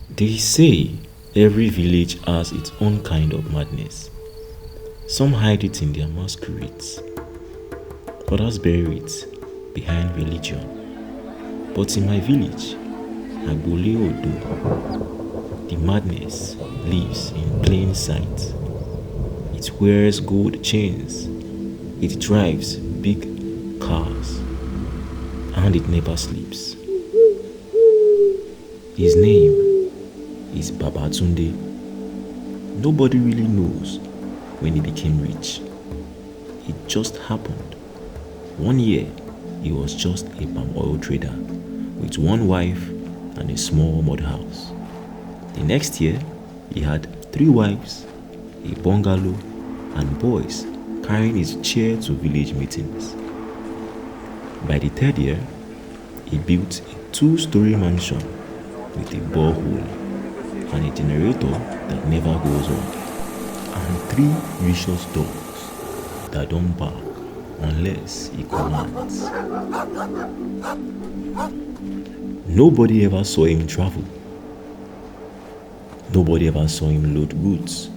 They say every village has its own kind of madness. Some hide it in their masquerades, others bury it behind religion. But in my village, Agbole Odo, the madness lives in plain sight. It wears gold chains, it drives big cars, and it never sleeps. His name is Babatunde. Nobody really knows when he became rich. It just happened. One year, he was just a palm oil trader with one wife and a small mud house. The next year, he had 3 wives, a bungalow, and boys carrying his chair to village meetings. By the 3rd year, he built a 2-story mansion with a borehole and a generator that never goes off, and 3 vicious dogs that don't bark unless he commands. Nobody ever saw him travel. Nobody ever saw him load goods.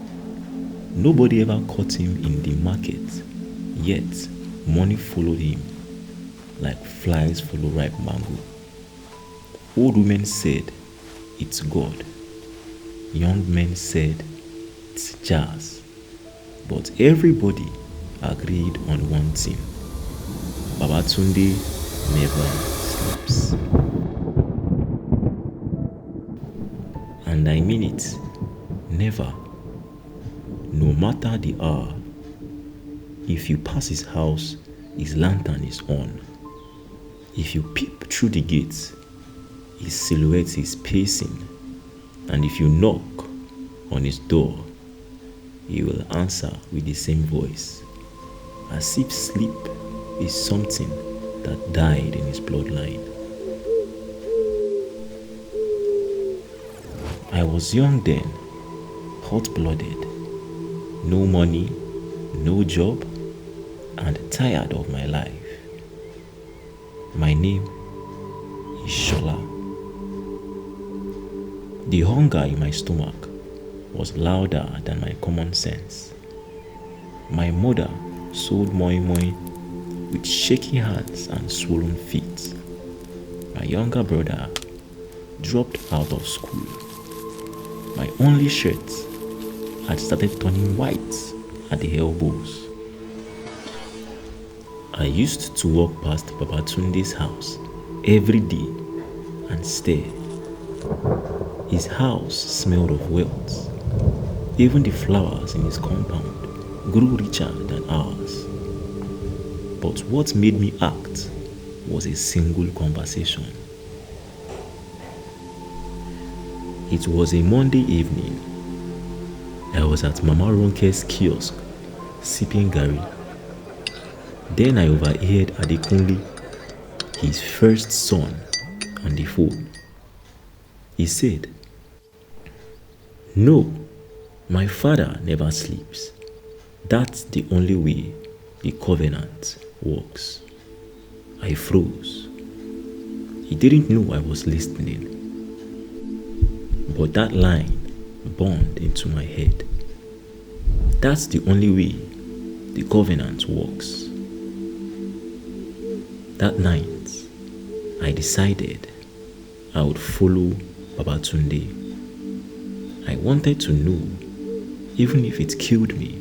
Nobody ever caught him in the market. Yet, money followed him like flies follow ripe mango. Old women said, "It's God." Young men said, "It's jazz." But everybody agreed on one thing: Babatunde never sleeps. And I mean it, never. No matter the hour. If you pass his house, his lantern is on. If you peep through the gates, his silhouette is pacing. And if you knock on his door, he will answer with the same voice, as if sleep is something that died in his bloodline. I was young then, hot-blooded, no money, no job, and tired of my life. My name is Shola. The hunger in my stomach was louder than my common sense. My mother sold moi moi with shaky hands and swollen feet. My younger brother dropped out of school. My only shirt had started turning white at the elbows. I used to walk past Babatunde's house every day and stare. His house smelled of wealth. Even the flowers in his compound grew richer than ours. But what made me act was a single conversation. It was a Monday evening. I was at Mama Ronke's kiosk, sipping Gary. Then I overheard Adekunle, his first son, on the phone. He said, "No, my father never sleeps. That's the only way the covenant works." I froze. He didn't know I was listening. But that line burned into my head. That's the only way the covenant works. That night, I decided I would follow Babatunde. I wanted to know, even if it killed me.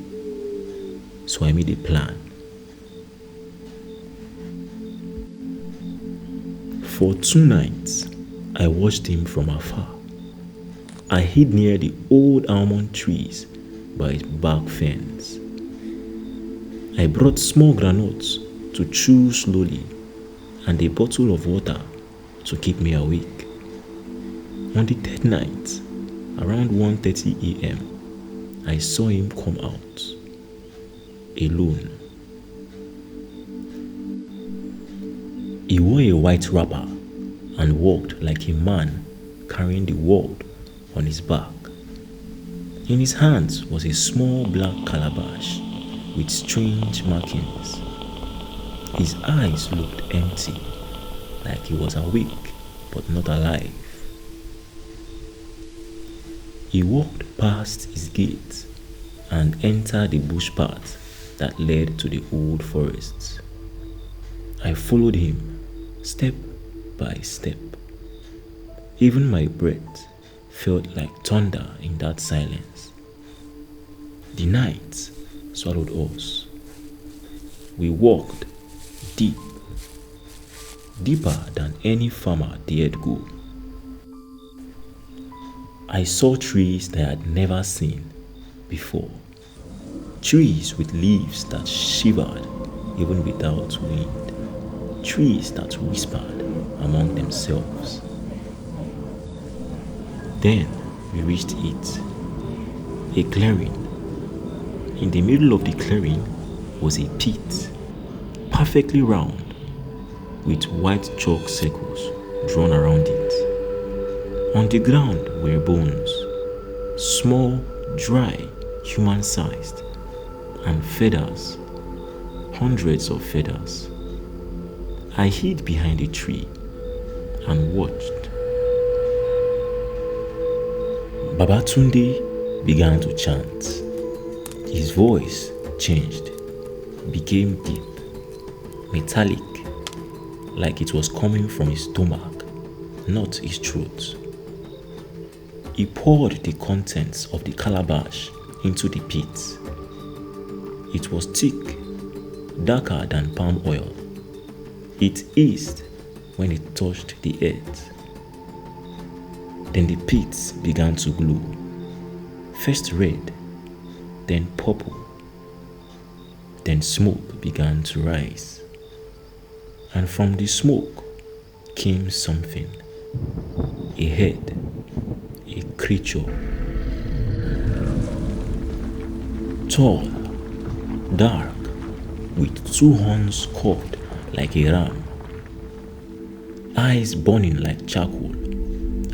So I made a plan. For 2 nights, I watched him from afar. I hid near the old almond trees by his back fence. I brought small granules to chew slowly and a bottle of water to keep me awake. On the 3rd night, around 1:30 a.m., I saw him come out, alone. He wore a white wrapper and walked like a man carrying the world on his back. In his hands was a small black calabash with strange markings. His eyes looked empty, like he was awake but not alive. He walked past his gate and entered the bush path that led to the old forest. I followed him, step by step. Even my breath felt like thunder in that silence. The night swallowed us. We walked deep, deeper than any farmer dared go. I saw trees that I had never seen before. Trees with leaves that shivered even without wind. Trees that whispered among themselves. Then we reached it, a clearing. In the middle of the clearing was a pit, perfectly round, with white chalk circles drawn around it. On the ground were bones, small, dry, human-sized, and feathers, hundreds of feathers. I hid behind a tree and watched. Babatunde began to chant. His voice changed, became deep, metallic, like it was coming from his stomach, not his throat. He poured the contents of the calabash into the pit. It was thick, darker than palm oil. It eased when it touched the earth. Then the pit began to glow, first red, then purple. Then smoke began to rise. And from the smoke came something, a head, a creature. Tall, dark, with two horns curved like a ram, eyes burning like charcoal,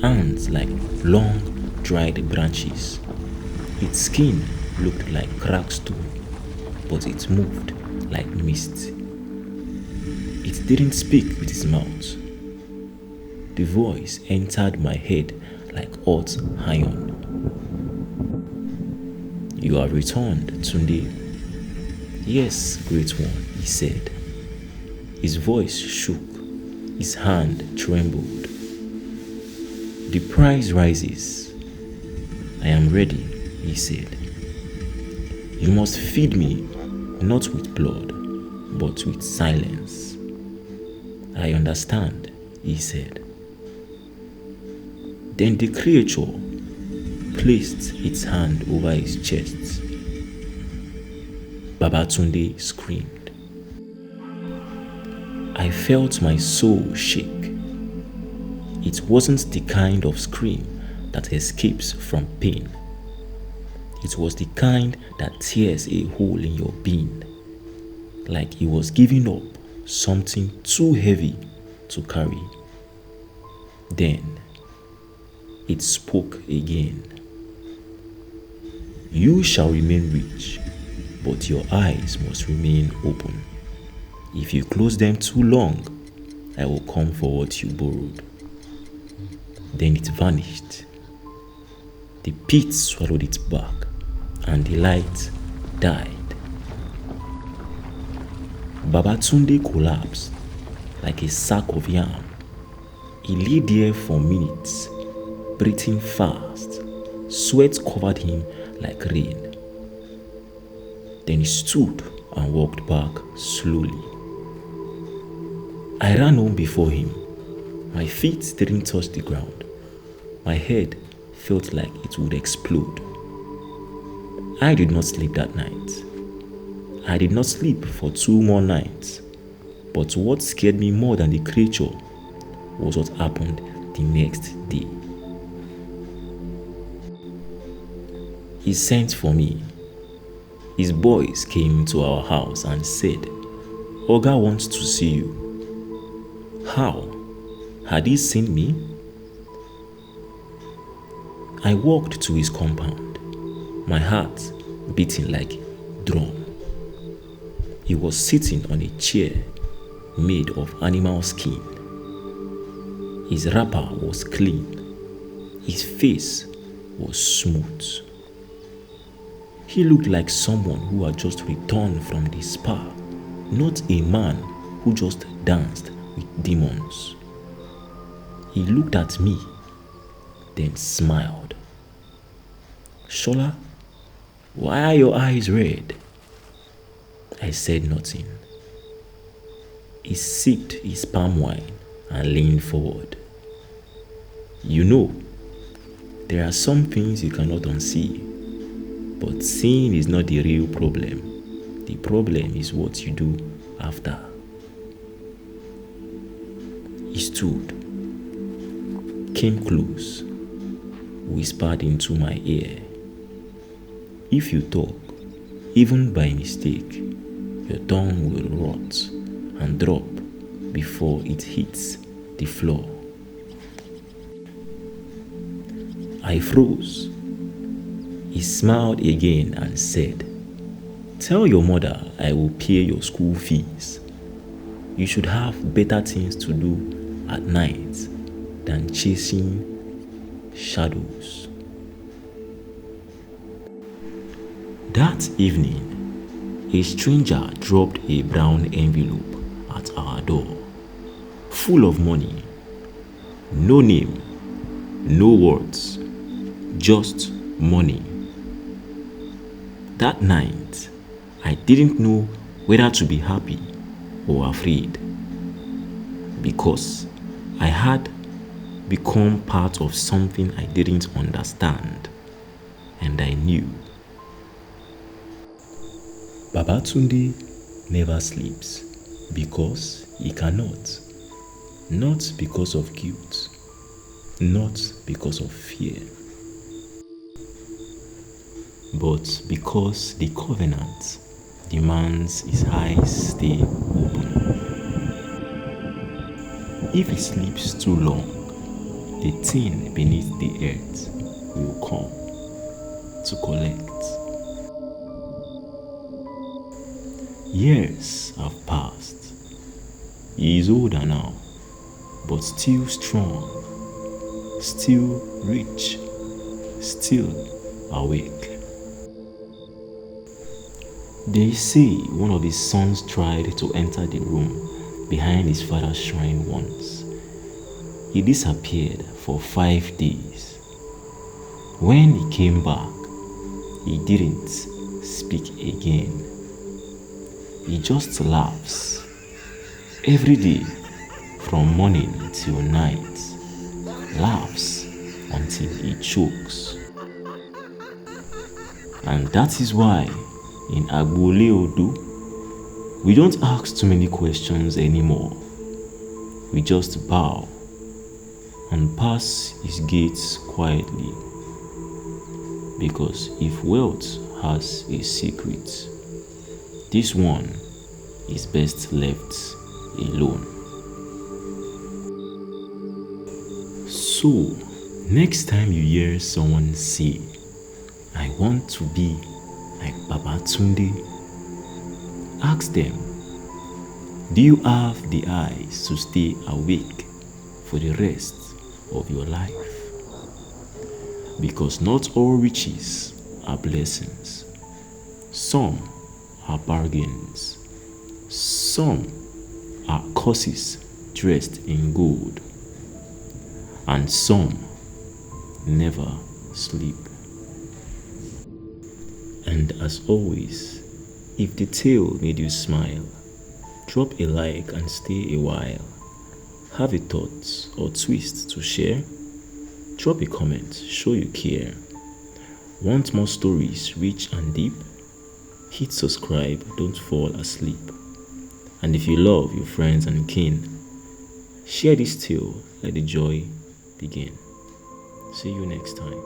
hands like long dried branches. Its skin looked like cracked stone, but it moved like mist. It didn't speak with its mouth. The voice entered my head like hot iron. You have returned, Tunde. Yes, great one, he said. His voice shook, his hand trembled. The price rises. I am ready, he said. You must feed me, not with blood, but with silence. I understand, he said. Then the creature placed its hand over his chest. Babatunde screamed. I felt my soul shake. It wasn't the kind of scream that escapes from pain. It was the kind that tears a hole in your being, like he was giving up something too heavy to carry. Then it spoke again. You shall remain rich, but your eyes must remain open. If you close them too long, I will come for what you borrowed. Then it vanished. The pit swallowed it back, and the light died. Babatunde collapsed like a sack of yam. He lay there for minutes, breathing fast. Sweat covered him like rain. Then he stood and walked back slowly. I ran home before him. My feet didn't touch the ground. My head felt like it would explode. I did not sleep that night. I did not sleep for 2 more nights. But what scared me more than the creature was what happened the next day. He sent for me. His boys came to our house and said, Oga wants to see you. How? Had he seen me? I walked to his compound, my heart beating like drum. He was sitting on a chair made of animal skin. His wrapper was clean, his face was smooth. He looked like someone who had just returned from the spa, not a man who just danced with demons. He looked at me, then smiled. "Shola, why are your eyes red?" I said nothing. He sipped his palm wine and leaned forward. "You know, there are some things you cannot unsee, but seeing is not the real problem. The problem is what you do after." He stood, came close, whispered into my ear, "If you talk, even by mistake, your tongue will rot and drop before it hits the floor." I froze. He smiled again and said, "Tell your mother I will pay your school fees. You should have better things to do at night than chasing shadows." That evening, a stranger dropped a brown envelope at our door, full of money. No name, no words, just money. That night, I didn't know whether to be happy or afraid, because I had become part of something I didn't understand, and I knew. Babatunde never sleeps because he cannot. Not because of guilt, not because of fear, but because the covenant demands his eyes stay open. If he sleeps too long, the thing beneath the earth will come to collect. Years have passed. He is older now, but still strong, still rich, still awake. They say one of his sons tried to enter the room behind his father's shrine once. He disappeared for 5 days. When he came back, he didn't speak again. He just laughs every day from morning till night, laughs until he chokes. And that is why in Agbole Odu, we don't ask too many questions anymore. We just bow and pass his gates quietly. Because if wealth has a secret, this one is best left alone. So, next time you hear someone say, "I want to be like Babatunde," ask them, do you have the eyes to stay awake for the rest of your life? Because not all riches are blessings. Some are bargains. Some are curses dressed in gold. And some never sleep. And as always, if the tale made you smile, drop a like and stay a while. Have a thought or twist to share? Drop a comment, show you care. Want more stories rich and deep? Hit subscribe, don't fall asleep. And if you love your friends and kin, share this tale, let the joy begin. See you next time.